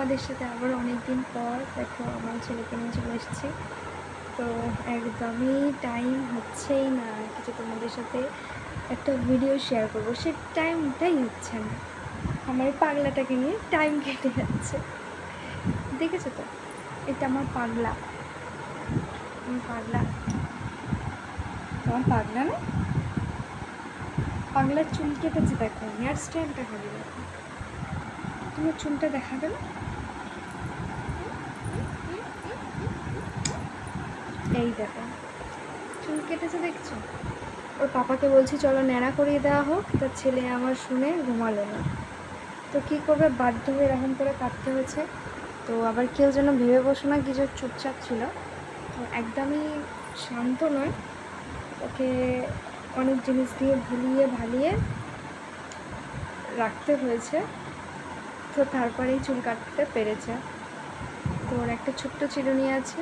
তোমাদের সাথে আবার অনেক দিন পর দেখো আমার ছেলেকে নিয়ে চলে এসেছি। তো একদমই টাইম হচ্ছেই না কিছু তোমাদের সাথে একটা ভিডিও শেয়ার করবো, সে টাইমটাই হচ্ছে না। আমার এই পাগলাটাকে নিয়ে টাইম কেটে যাচ্ছে। দেখেছো তো, এটা আমার পাগলা। পাগলা তোমার পাগলা না, পাগলার চুল কেটেছে দেখো, হেয়ার স্টাইলটা খালি দেখো। তোমার চুলটা দেখাবে না? এই দেখো চুল কেটেছে দেখছো। ওর পাপাকে বলছি চলো ন্যাড়া করিয়ে দেওয়া হোক, তার ছেলে আমার শুনে ঘুমালো না। তো কী করবে, বাধ্য হয়ে এরকম করে কাটতে হয়েছে। তো আবার কেউ যেন ভেবে বসো না কিছু চুপচাপ ছিল, তো একদমই শান্ত নয়। ওকে অনেক জিনিস দিয়ে ভুলিয়ে ভালিয়ে রাখতে হয়েছে, তো তারপরেই চুল কাটতে পেরেছে। তো ওর একটা ছোট্ট চিরুনি আছে,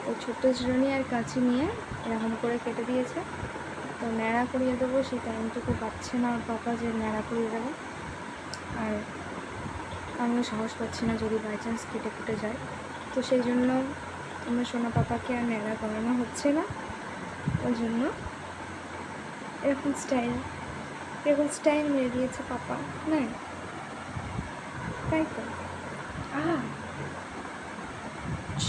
ওই ছোট্ট চিরুনি আর কাঁচি নিয়ে এরকম করে কেটে দিয়েছে। তো ন্যাড়া করিয়ে দেবো, সেই টাইমটুকু পাচ্ছে না ওর পাপা যে ন্যাড়া করিয়ে দেবো। আর আমিও সাহস পাচ্ছি না যদি বাই চান্স কেটে কুটে যায়, তো সেই জন্য আমার সোনা পাপাকে আর ন্যাড়া করানো হচ্ছে না। ওই জন্য এরকম স্টাইল মেরে দিয়েছে পাপা, না তাই তো।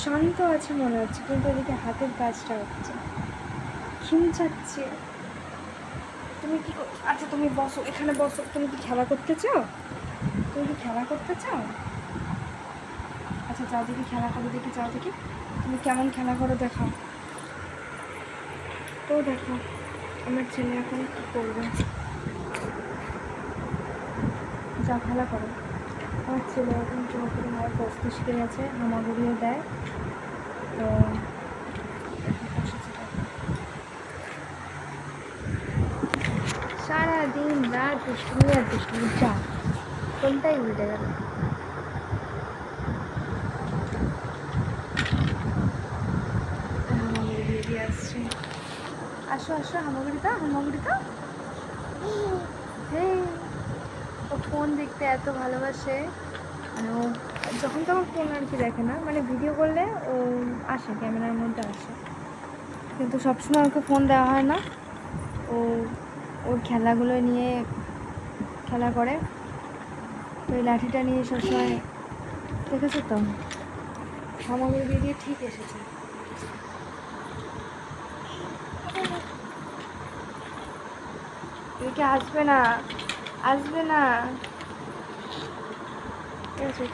শান্ত আছে মনে হচ্ছে, কিন্তু এদিকে হাতের কাজটা হচ্ছে, খিমচাচ্ছে। তুমি কি আচ্ছা তুমি বসো, এখানে বসো। তুমি কি খেলা করতে চাও? আচ্ছা যাও দেখি খেলা করো, দেখি যাও দেখি তুমি কেমন খেলা করো, দেখাও তো। দেখো আমার ছেলে এখন কী করবে, যা খেলা করো। আমার ছেলে এখন পুরোপুরি আমার বসতে শিখে গেছে, হামাগুড়িও দেয়। তো সারাদিন রাত দুষ্টুমি আর দুষ্টুমি, যা কোনটাই উল্টে গেল। হামাগুড়ি দিয়ে দিয়ে আসছে, আসো আসো হামাগুড়িটা। হ্যাঁ, ও ফোন দেখতে এত ভালোবাসে, মানে ও যখন তখন ফোন আর কি দেখে না, মানে ভিডিও করলে ও আসে, ক্যামেরার মধ্যে আসে, কিন্তু সবসময় ওকে ফোন দেওয়া হয় না। ও ওর খেলাগুলো নিয়ে খেলা করে। তো এই লাঠিটা নিয়ে সবসময়, দেখেছো তো হামাগুড়ি দিয়ে দিয়ে ঠিক এসেছে। এদিকে আসবে না ঠিক আছে।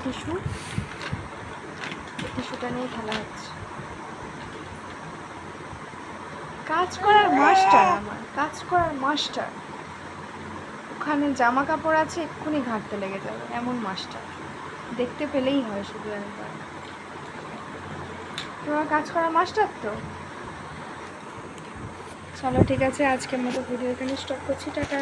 টিস্যুটা নিয়ে খেলা হচ্ছে। কাজ করার মাস্টার, ওখানে জামা কাপড় আছে এক্ষুনি ঘাঁটতে লেগে যাবে, এমন মাস্টার। দেখতে পেলেই হয় শুধু একবার। তোমার কাজ করার মাস্টার তো। চলো ঠিক আছে, আজকের মতো ভিডিও এখানে স্টপ করছি, টাটা।